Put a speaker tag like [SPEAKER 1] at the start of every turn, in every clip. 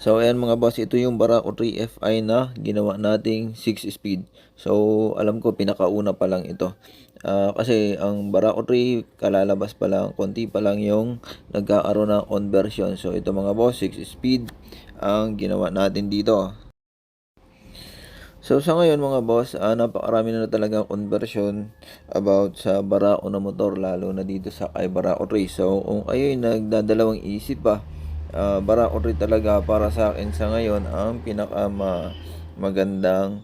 [SPEAKER 1] So ayan mga boss, ito yung Barako 3FI na ginawa nating 6 speed. So alam ko pinakauna pa lang ito. Kasi ang Barako 3 kalalabas pa lang, konti pa lang yung nagkakaroon ng conversion. So ito mga boss, 6 speed ang ginawa natin dito. So sa ngayon mga boss, napakarami na talaga conversion about sa Barako na motor, lalo na dito sa kay Barako 3. So kung kayo'y nagdadalawang isip pa, Barako 3 talaga para sa akin sa ngayon ang magandang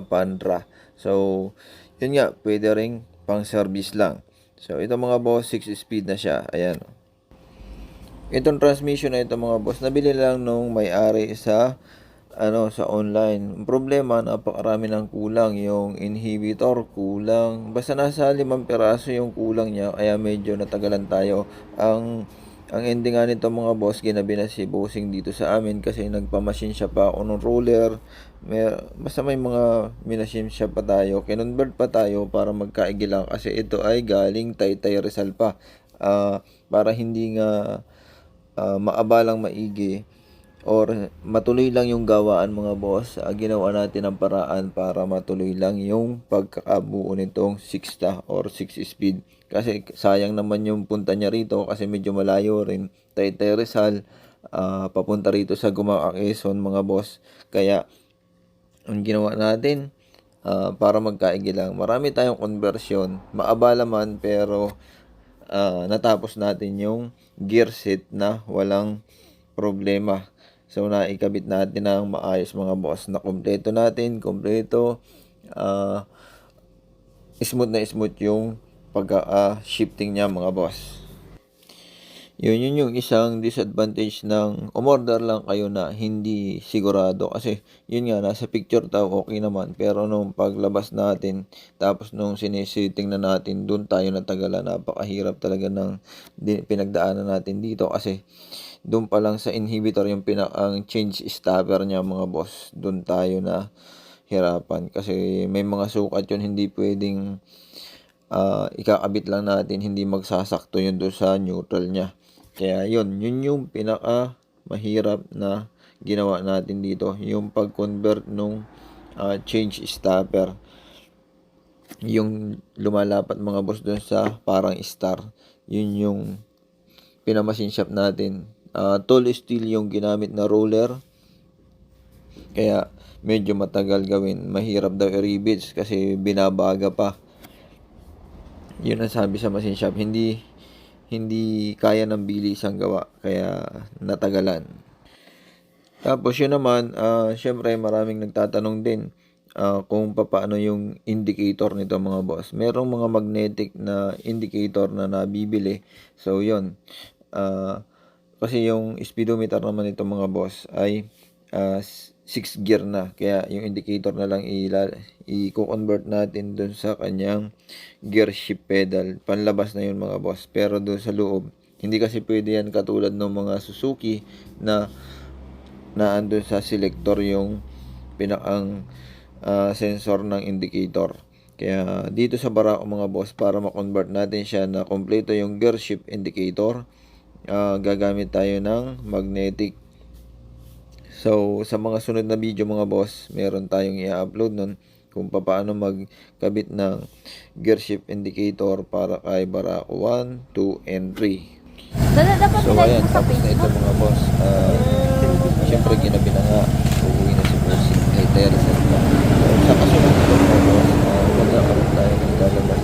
[SPEAKER 1] Pantra. So yun nga, pwede ring pang service lang. So ito mga boss, 6 speed na siya. Ayan. Itong transmission na ito mga boss, nabili lang nung may-ari sa sa online. Ang problema, napakarami ng kulang. Yung inhibitor kulang, basta nasa 5 piraso yung kulang niya, kaya medyo natagalan tayo. Ang ending nga nito mga boss, ginabi na si bossing dito sa amin kasi nagpamachine siya pa ako ng roller. Basta may mga minachine siya pa tayo, kinonvert pa tayo para magkaigi lang kasi ito ay galing Taytay Rizal pa. Para hindi nga maabalang maigi or matuloy lang yung gawaan mga boss, ginawa natin ang paraan para matuloy lang yung pagkakabuo nitong 6 or 6 speed. Kasi sayang naman yung punta niya rito kasi medyo malayo rin. Taytay Rizal, papunta rito sa Gumaca, Quezon mga boss. Kaya ang ginawa natin, para magkaigi lang. Marami tayong conversion, maabala man pero natapos natin yung gear set na walang problema. So naikabit natin ng maayos mga boss, na kompleto natin, smooth na smooth yung pag-shifting niya mga boss. Yun yung isang disadvantage ng umorder lang kayo na hindi sigurado. Kasi yun nga, nasa picture tayo okay naman. Pero nung paglabas natin, tapos nung sinesetting na natin, dun tayo natagalan. Napakahirap talaga ng pinagdaanan natin dito. Kasi dun pa lang sa inhibitor, yung ang change stopper niya mga boss, dun tayo na hirapan. Kasi may mga sukat yun, hindi pwedeng ikakabit lang natin, hindi magsasakto yun doon sa neutral niya. Kaya yun yung pinaka mahirap na ginawa natin dito, yung pag-convert nung change stopper, yung lumalapat mga boss doon sa parang star. Yun yung pinamachine shop natin. Tool steel yung ginamit na roller, kaya medyo matagal gawin, mahirap daw i-rebits kasi binabaga pa. Yun ang sabi sa machine shop, hindi kaya ng bilis ang gawa, kaya natagalan. Tapos yun naman, syempre maraming nagtatanong din kung paano yung indicator nito mga boss. Merong mga magnetic na indicator na nabibili. So yun, kasi yung speedometer naman nito mga boss ay 6 gear na, kaya yung indicator na lang i-convert natin dun sa kanyang gear shift pedal. Panlabas na yun mga boss, pero dun sa loob hindi kasi pwede yan katulad ng mga Suzuki na andun sa selector yung pinakang sensor ng indicator. Kaya dito sa Barako mga boss, para ma-convert natin siya na kompleto yung gear shift indicator, gagamit tayo ng magnetic. So sa mga sunod na video mga boss, meron tayong i-upload nun kung paano magkabit ng gear shift indicator para kay Barako 1, 2, and 3. So ayan, tapos na ito mga boss. Siyempre ginabi na nga, uuwi na si bossing kay Teresa. Sa kasunod ito mga boss, magkakaroon tayo ng lalabas.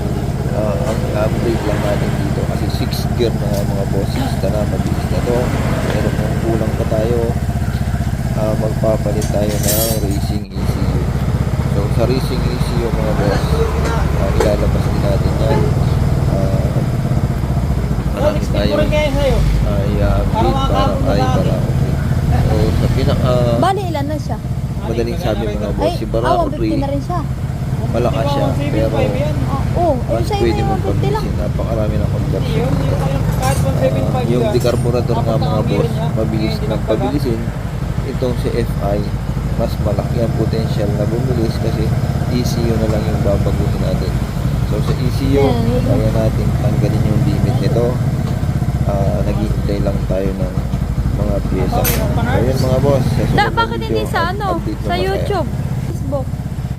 [SPEAKER 1] Ang upgrade lang natin dito kasi 6 gear na mga boss, 6 na mabilis na to. Pero kung kulang pa tayo, magpapalit tayo ng racing ECU. So sa racing ECU mga boss, ilalabas din natin yan. Marami tayong i-upgrade para ay Barako 3. So sa
[SPEAKER 2] bali ilan na siya?
[SPEAKER 1] madaling sabi mga boss, si Barako
[SPEAKER 2] 150 na rin siya.
[SPEAKER 1] malakas siya, pero mas
[SPEAKER 2] sa
[SPEAKER 1] pwede
[SPEAKER 2] inyo
[SPEAKER 1] mong
[SPEAKER 2] 150 lang.
[SPEAKER 1] pabilisin. Napakarami ng conversion. Yung decarburetor nga mga boss, mabilis pabilisin. Itong si FI, mas malaki ang potential na bumilis kasi ECU na lang yung babaguhin natin. So sa ECU, kaya natin tanggalin yung limit nito. Naghihintay lang tayo ng mga pyesa. So, yun mga boss. Sa
[SPEAKER 2] Da,
[SPEAKER 1] susunod na
[SPEAKER 2] bakit
[SPEAKER 1] video,
[SPEAKER 2] hindi sa ano?
[SPEAKER 1] update
[SPEAKER 2] Sa
[SPEAKER 1] naman tayo.
[SPEAKER 2] YouTube, Facebook.